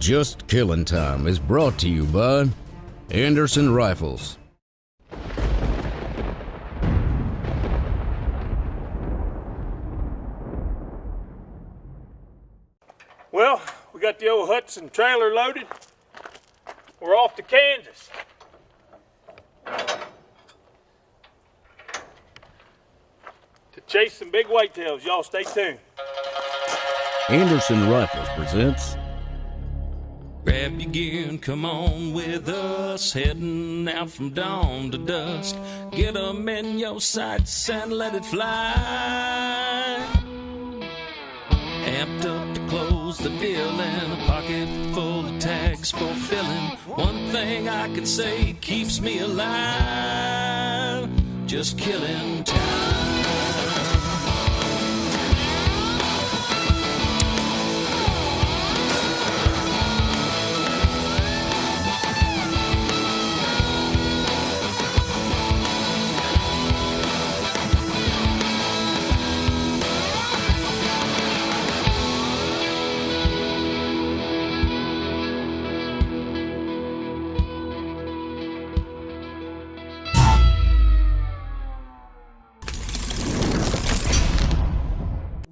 Just Killing Time is brought to you by Anderson Rifles. Well, we got the old Hudson trailer loaded. We're off to Kansas. To chase some big whitetails. Y'all stay tuned. Anderson Rifles presents Grab your gear and come on with us, heading out from dawn to dusk. Get 'em in your sights and let it fly. Amped up to close the deal and a pocket full of tags for filling. One thing I can say keeps me alive, just killing time.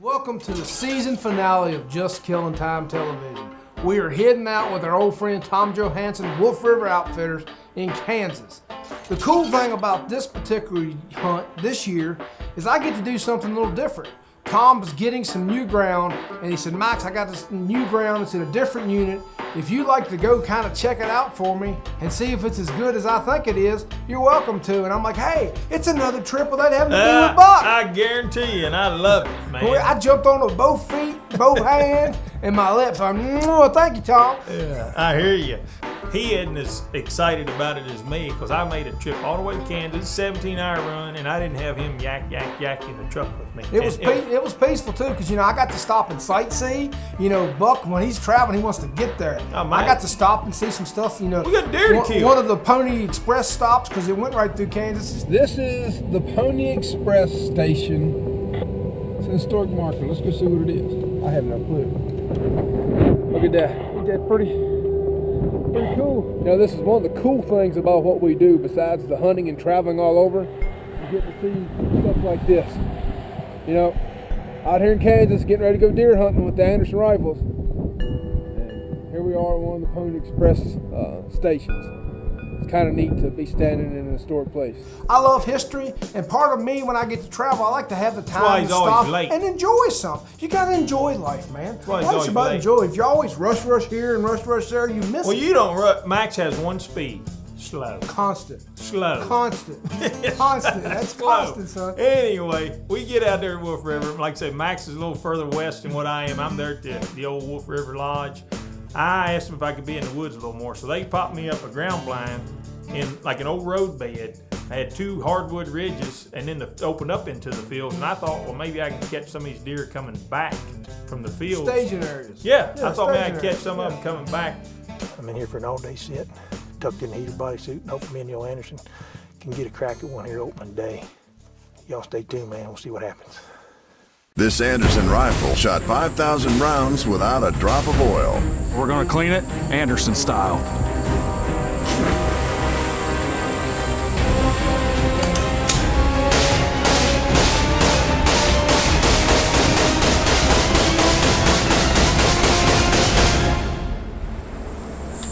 Welcome to the season finale of Just Killing Time Television. We are heading out with our old friend Tom Johansson, Wolf River Outfitters in Kansas. The cool thing about this particular hunt this year is I get to do something a little different. Tom's getting some new ground, and he said, Max, I got this new ground, it's in a different unit. If you'd like to go kind of check it out for me and see if it's as good as I think it is, you're welcome to. And I'm like, hey, it's another trip without having to do with Buck. I guarantee you, and I love it, man. I jumped on with both feet, both hands, and my lips. Thank you, Tom. Yeah, I hear you. He isn't as excited about it as me, because I made a trip all the way to Kansas, 17-hour run, and I didn't have him yak in the truck with me. It was peaceful too, because I got to stop and sightsee. Buck, when he's traveling, he wants to get there. Oh, I got to stop and see some stuff. We got deer to kill. One of the Pony Express stops, because it went right through Kansas. This is the Pony Express station. It's an historic marker. Let's go see what it is. I have no clue. Look at that. Ain't that pretty cool? This is one of the cool things about what we do, besides the hunting and traveling all over. You get to see stuff like this. Out here in Kansas, getting ready to go deer hunting with the Anderson Rifles. And here we are at one of the Pony Express stations. It's kind of neat to be standing in a historic place. I love history, and part of me, when I get to travel, I like to have the time to stop and enjoy something. You gotta enjoy life, man. Life's about enjoy. If you always rush here and rush there, you miss it. Well, you don't rush. Max has one speed. Slow. Constant. Slow. Constant. Constant. That's constant, son. Anyway, we get out there at Wolf River. Like I say, Max is a little further west than what I am. I'm there at the old Wolf River Lodge. I asked them if I could be in the woods a little more, so they popped me up a ground blind in like an old road bed. I had two hardwood ridges, and then opened up into the fields. And I thought, well, maybe I can catch some of these deer coming back from the fields. Staging areas. Yeah, I thought maybe I could catch some of them coming back. I'm in here for an all-day sit, tucked in the heated bodysuit, and hopefully me and Neil Anderson can get a crack at one here opening day. Y'all stay tuned, man. We'll see what happens. This Anderson rifle shot 5,000 rounds without a drop of oil. We're gonna clean it Anderson style.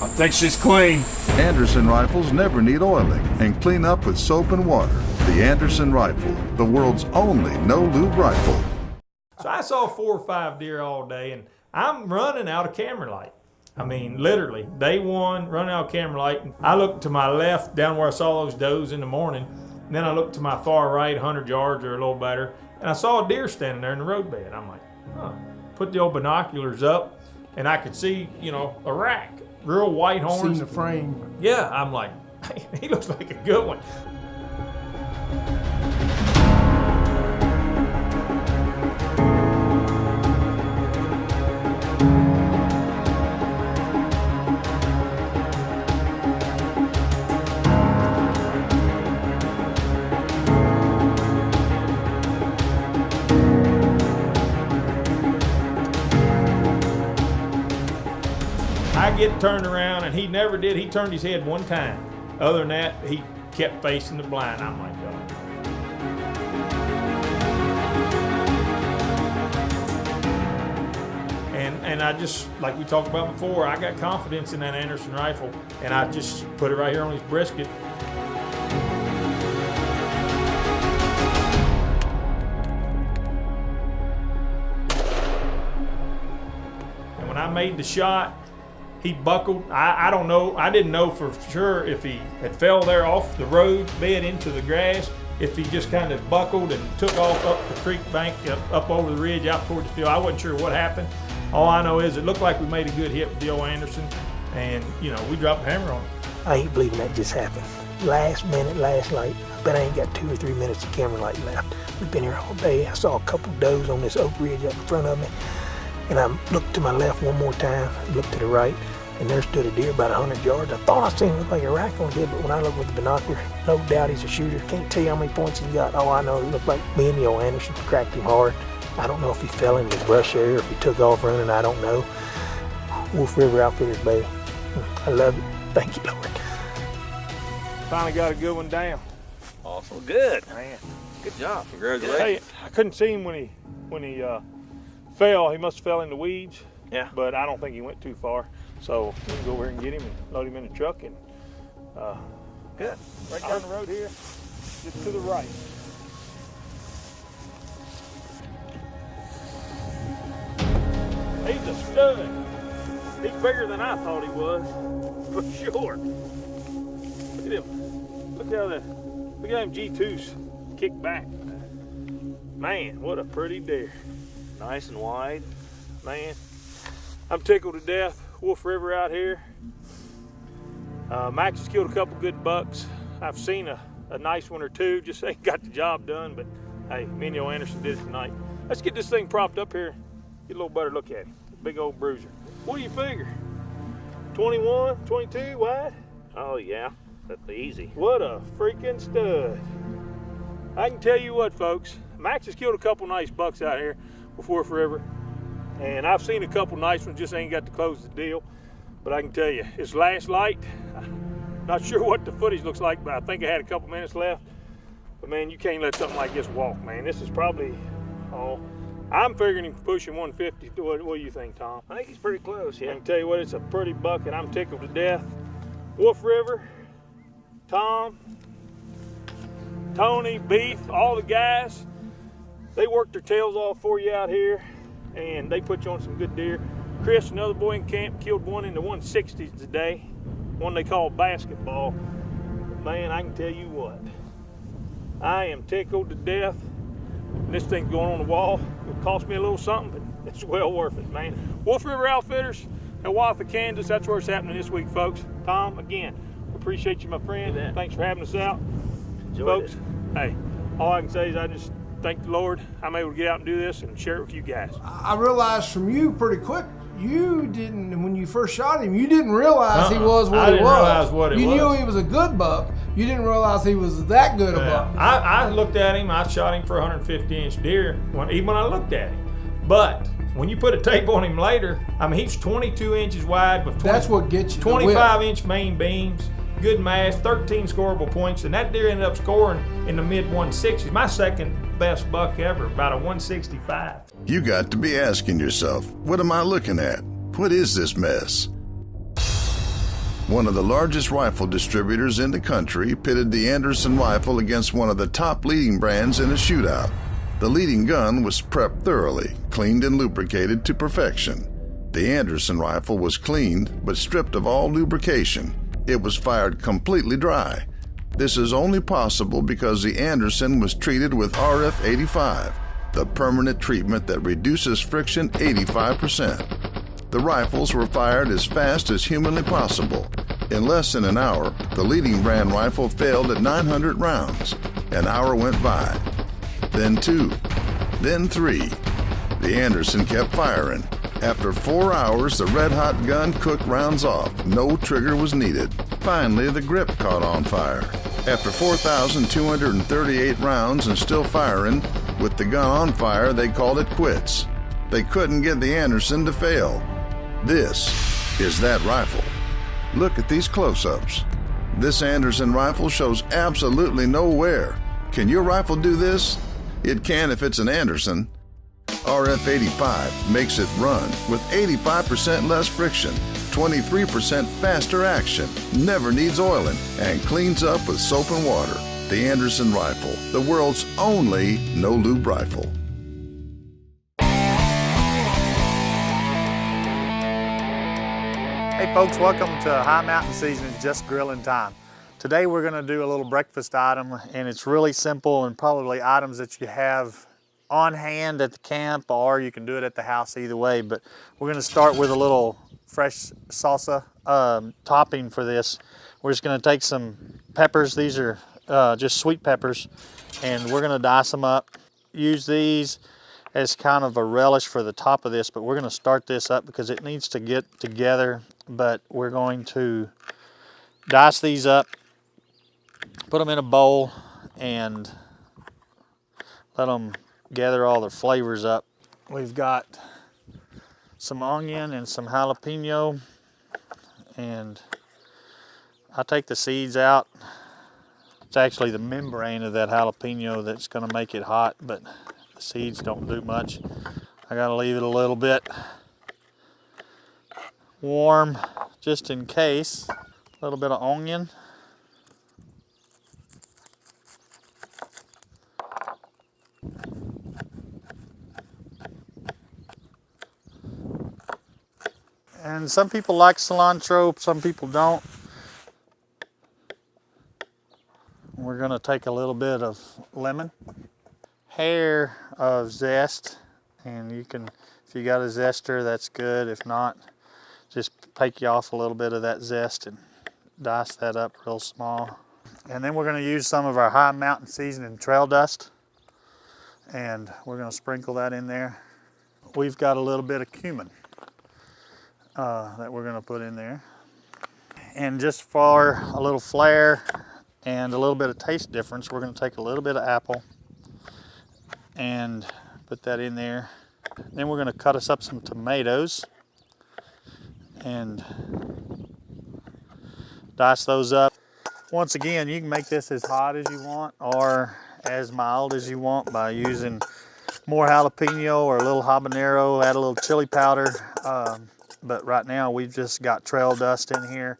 I think she's clean. Anderson rifles never need oiling and clean up with soap and water. The Anderson rifle, the world's only no-lube rifle. So I saw 4 or 5 deer all day, and I'm running out of camera light. I mean, literally, day one, running out of camera light. I looked to my left, down where I saw those does in the morning, and then I looked to my far right, 100 yards or a little better, and I saw a deer standing there in the roadbed. I'm like, huh. Put the old binoculars up, and I could see, a rack, real white horns. Seen the frame. Yeah, I'm like, he looks like a good one. get turned around, and he never did. He turned his head one time. Other than that, he kept facing the blind. I'm like, oh. And I just, like we talked about before, I got confidence in that Anderson rifle, and I just put it right here on his brisket. And when I made the shot, he buckled. I don't know, I didn't know for sure if he had fell there off the road bed into the grass, if he just kind of buckled and took off up the creek bank, up over the ridge out toward the field. I wasn't sure what happened. All I know is it looked like we made a good hit with the old Anderson, and, you know, we dropped the hammer on it. I ain't believing that just happened. Last minute, last light. I bet I ain't got 2 or 3 minutes of camera light left. We've been here all day. I saw a couple does on this oak ridge up in front of me, and I looked to my left one more time, looked to the right, and there stood a deer about 100 yards. I thought I seen him look like a rack on his head, but when I looked with the binocular, no doubt he's a shooter. Can't tell you how many points he got. All I know, he looked like me and the old Anderson cracked him hard. I don't know if he fell in the brush area or if he took off running, I don't know. Wolf River Outfitters, baby. I love it. Thank you, Lord. Finally got a good one down. Awesome. Good. Man. Good job. Congratulations. Hey, I couldn't see him when he fell. He must have fell in the weeds. Yeah. But I don't think he went too far. So we can go over here and get him and load him in the truck. And Good. right down the road here, just to the right. He's a stud. He's bigger than I thought he was, for sure. Look at him. Look how them G2s kick back. Man, what a pretty deer. Nice and wide. Man, I'm tickled to death. Wolf River out here. Max has killed a couple good bucks. I've seen a nice one or two, just ain't got the job done, but hey, me and Yo Anderson did it tonight. Let's get this thing propped up here. Get a little better look at him. Big old bruiser. What do you figure? 21, 22 wide? Oh yeah, that's easy. What a freaking stud. I can tell you what, folks, Max has killed a couple nice bucks out here with Wolf River, and I've seen a couple nice ones, just ain't got to close the deal. But I can tell you, his last light, not sure what the footage looks like, but I think I had a couple minutes left. But man, you can't let something like this walk, man. This is probably, I'm figuring him pushing 150. What do you think, Tom? I think he's pretty close, I yeah. can tell you what, it's a pretty buck, and I'm tickled to death. Wolf River, Tom, Tony, Beef, all the guys, they worked their tails off for you out here, and they put you on some good deer. Chris, another boy in camp, killed one in the 160s today, one they call basketball. Man, I can tell you what, I am tickled to death. This thing's going on the wall. It'll cost me a little something, but it's well worth it, man. Wolf River Outfitters, Hiawatha, Kansas, that's where it's happening this week, folks. Tom, again, appreciate you, my friend. Thanks for having us out. Enjoyed Folks, hey, all I can say is I just thank the Lord I'm able to get out and do this and share it with you guys. I realized from you pretty quick, you didn't, when you first shot him, you didn't realize he was what I he didn't was. realize what he you was. knew he was a good buck. You didn't realize he was that good a buck. I looked at him, I shot him for a 150-inch deer, even when I looked at him. But when you put a tape on him later, I mean, he's 22 inches wide with 20, That's what gets you. 25-inch main beams, good mass, 13 scoreable points, and that deer ended up scoring in the mid-160s. My second best buck ever, about a 165. You got to be asking yourself, what am I looking at? What is this mess? One of the largest rifle distributors in the country pitted the Anderson rifle against one of the top leading brands in a shootout. The leading gun was prepped thoroughly, cleaned and lubricated to perfection. The Anderson rifle was cleaned but stripped of all lubrication. It was fired completely dry. This is only possible because the Anderson was treated with RF85, the permanent treatment that reduces friction 85%. The rifles were fired as fast as humanly possible. In less than an hour, the leading brand rifle failed at 900 rounds. An hour went by. Then 2. Then 3. The Anderson kept firing. After 4 hours, the red-hot gun cooked rounds off. No trigger was needed. Finally, the grip caught on fire. After 4,238 rounds and still firing, with the gun on fire, they called it quits. They couldn't get the Anderson to fail. This is that rifle. Look at these close-ups. This Anderson rifle shows absolutely no wear. Can your rifle do this? It can if it's an Anderson. RF85 makes it run with 85% less friction, 23% faster action, never needs oiling, and cleans up with soap and water. The Anderson rifle, the world's only no-lube rifle. Hey folks, welcome to High Mountain Seasoning Just Grilling Time. Today we're going to do a little breakfast item, and it's really simple and probably items that you have on hand at the camp, or you can do it at the house, either way. But we're going to start with a little fresh salsa topping for this. We're just going to take some peppers. These are just sweet peppers, and we're going to dice them up. Use these as kind of a relish for the top of this, but we're going to start this up because it needs to get together. But we're going to dice these up, put them in a bowl, and let them gather all their flavors up. We've got some onion and some jalapeno, and I take the seeds out. It's actually the membrane of that jalapeno that's going to make it hot, but the seeds don't do much. I got to leave it a little bit warm just in case. A little bit of onion. And some people like cilantro, some people don't. We're going to take a little bit of lemon, hair of zest, and you can, if you got a zester, that's good. If not, just take you off a little bit of that zest and dice that up real small. And then we're going to use some of our High Mountain Seasoning trail dust, and we're going to sprinkle that in there. We've got a little bit of cumin that we're going to put in there. And just for a little flair and a little bit of taste difference, we're going to take a little bit of apple and put that in there. Then we're going to cut us up some tomatoes and dice those up. Once again, you can make this as hot as you want or as mild as you want by using more jalapeno or a little habanero, add a little chili powder. But right now we've just got trail dust in here,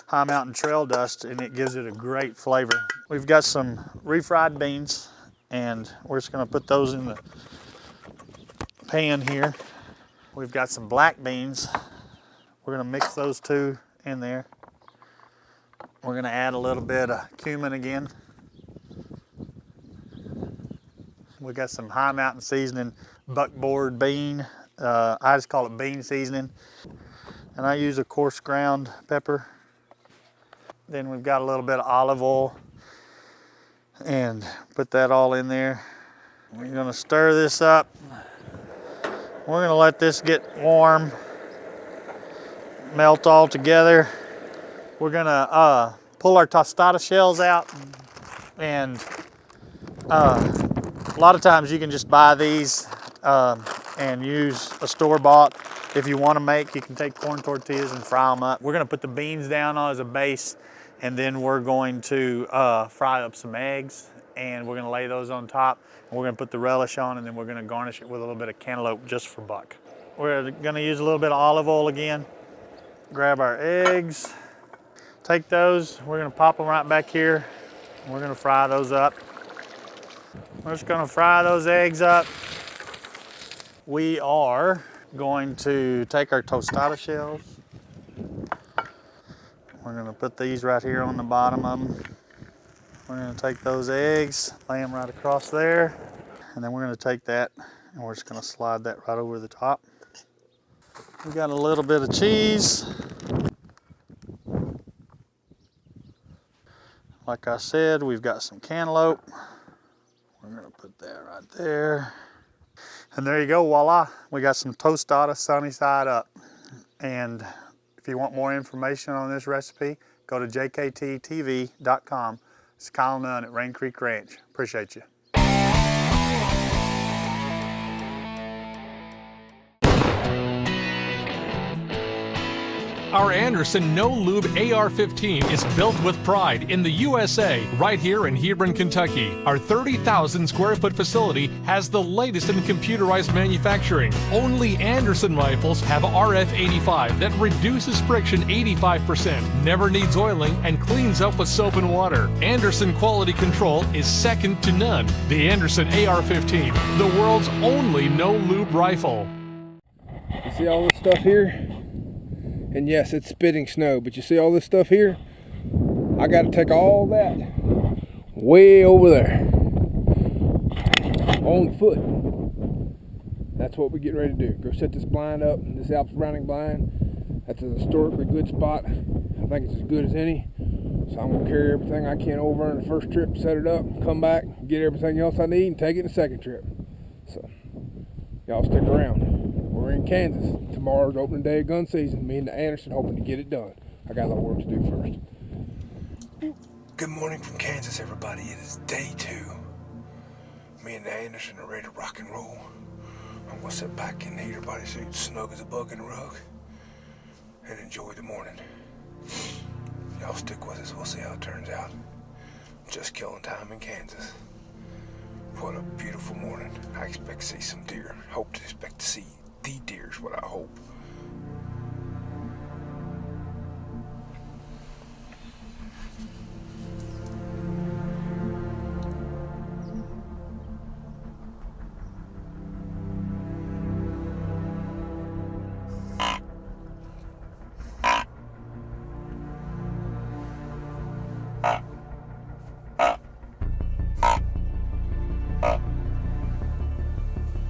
High Mountain trail dust, and it gives it a great flavor. We've got some refried beans, and we're just going to put those in the pan here. We've got some black beans. We're going to mix those two in there. We're going to add a little bit of cumin again. We got some High Mountain Seasoning buckboard bean. I just call it bean seasoning. And I use a coarse ground pepper. Then we've got a little bit of olive oil, and put that all in there. We're going to stir this up. We're going to let this get warm, melt all together. We're going to pull our tostada shells out, and a lot of times you can just buy these and use a store-bought. If you want to make, you can take corn tortillas and fry them up. We're going to put the beans down as a base, and then we're going to fry up some eggs, and we're going to lay those on top, and we're going to put the relish on, and then we're going to garnish it with a little bit of cantaloupe just for buck. We're going to use a little bit of olive oil again. Grab our eggs, take those, we're going to pop them right back here, and we're going to fry those up. We're just going to fry those eggs up. We are going to take our tostada shells. We're going to put these right here on the bottom of them. We're going to take those eggs, lay them right across there, and then we're going to take that and we're just going to slide that right over the top. We got a little bit of cheese. Like I said, we've got some cantaloupe. We're going to put that right there. And there you go, voila. We got some tostada sunny side up. And if you want more information on this recipe, go to JKTTV.com. It's Kyle Nunn at Rain Creek Ranch. Appreciate you. Our Anderson No Lube AR-15 is built with pride in the USA, right here in Hebron, Kentucky. Our 30,000 square foot facility has the latest in computerized manufacturing. Only Anderson rifles have RF85 that reduces friction 85%, never needs oiling, and cleans up with soap and water. Anderson quality control is second to none. The Anderson AR-15, the world's only no lube rifle. You see all this stuff here? And yes, it's spitting snow, but you see all this stuff here? I got to take all that way over there on foot. That's what we're getting ready to do. Go set this blind up, this Alps Browning blind. That's a historically good spot. I think it's as good as any. So I'm going to carry everything I can over on the first trip, set it up, come back, get everything else I need, and take it the second trip. So y'all stick around. We're in Kansas. Tomorrow's opening day of gun season. Me and the Anderson hoping to get it done. I got a little work to do first. Good morning from Kansas, everybody. It is day 2. Me and the Anderson are ready to rock and roll. I'm gonna sit back in the heater bodysuit, snug as a bug in a rug, and enjoy the morning. Y'all stick with us. We'll see how it turns out. Just killing time in Kansas. What a beautiful morning. I expect to see some deer. Hope to expect to see the deer is what I hope.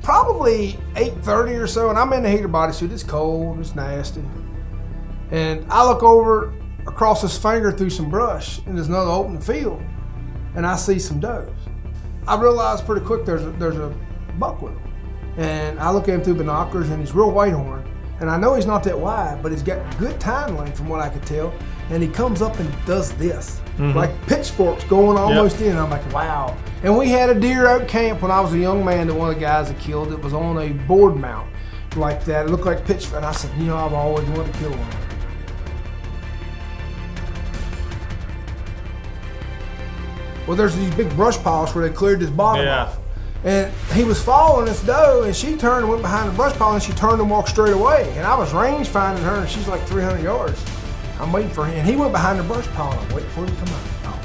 Probably 8:30 or so, and I'm in the heater bodysuit. It's cold, it's nasty. And I look over across his finger through some brush, and there's another open field, and I see some does. I realize pretty quick there's a buck with him. And I look at him through binoculars, and he's real white horned. And I know he's not that wide, but he's got good time length from what I could tell. And he comes up and does this. Like pitchforks going almost in. I'm like, wow. And we had a deer out camp when I was a young man that one of the guys that killed it was on a board mount like that. It looked like pitchfork. And I said, you know, I've always wanted to kill one. Well, there's these big brush piles where they cleared this bottom off. And he was following this doe, and she turned and went behind the brush pile, and she turned and walked straight away. And I was range finding her, and she's like 300 yards. I'm waiting for him. And he went behind the brush pile, and I'm waiting for him to come out. Oh.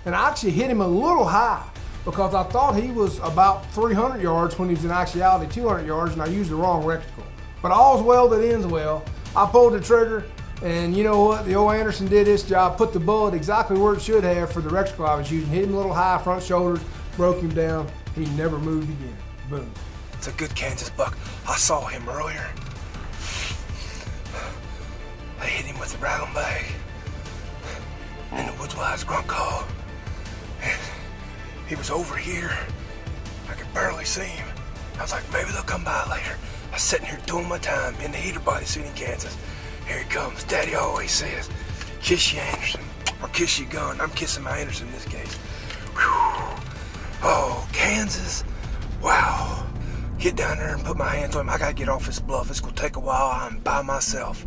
And I actually hit him a little high because I thought he was about 300 yards when he was in actuality 200 yards, and I used the wrong reticle. But all's well that ends well. I pulled the trigger, and you know what? The old Anderson did his job, put the bullet exactly where it should have for the reticle I was using. Hit him a little high, front shoulders, broke him down. He never moved again. Boom. It's a good Kansas buck. I saw him earlier. I hit him with the rattle bag in the woods wise grunt call. He was over here. I could barely see him. I was like, maybe they'll come by later. I was sitting here doing my time in the heater bodysuit in Kansas. Here he comes. Daddy always says, kiss your Anderson or kiss your gun. I'm kissing my Anderson in this case. Whew. Oh, Kansas. Wow. Get down there and put my hands on him. I gotta get off this bluff. It's gonna take a while. I'm by myself.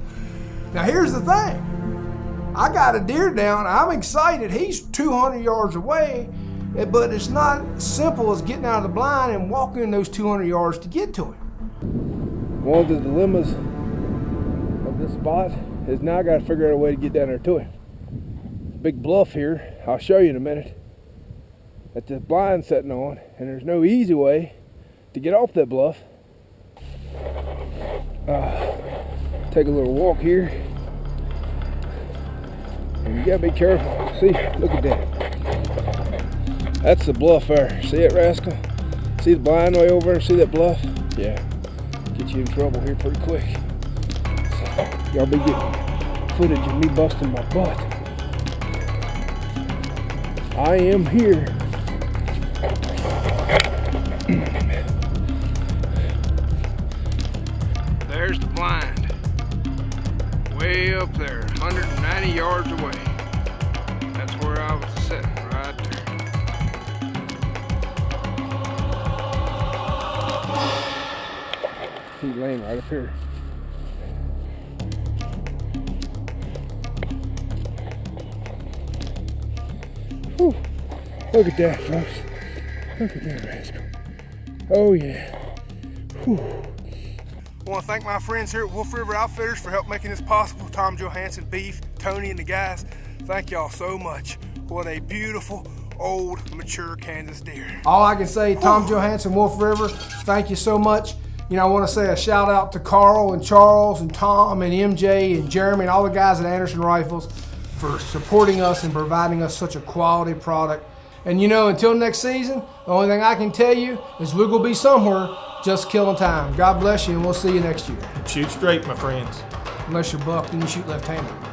Now here's the thing. I got a deer down. I'm excited. He's 200 yards away. But it's not as simple as getting out of the blind and walking those 200 yards to get to him. One of the dilemmas of this spot is now I got to figure out a way to get down there to him. Big bluff here, I'll show you in a minute, that the blind's setting on, and there's no easy way to get off that bluff. Take a little walk here, and you gotta be careful. See, look at that. That's the bluff there. See it, rascal? See the blind way over there? See that bluff? Yeah. Get you in trouble here pretty quick. So, y'all be getting footage of me busting my butt. I am here. There's the blind. way up there, 190 yards away. That's where I was sitting, right there. He's laying right up here. Whew. Look at that, folks. Look at that rascal. Oh yeah. Whew. I want to thank my friends here at Wolf River Outfitters for helping making this possible. Tom Johansson, Beef, Tony, and the guys. Thank y'all so much. What a beautiful, old, mature Kansas deer. All I can say, Tom Johansson, Wolf River, thank you so much. You know, I want to say a shout out to Carl and Charles and Tom and MJ and Jeremy and all the guys at Anderson Rifles for supporting us and providing us such a quality product. And you know, until next season, the only thing I can tell you is we're gonna be somewhere just killing time. God bless you, and we'll see you next year. Shoot straight, my friends. Unless you're buck, then you shoot left-handed.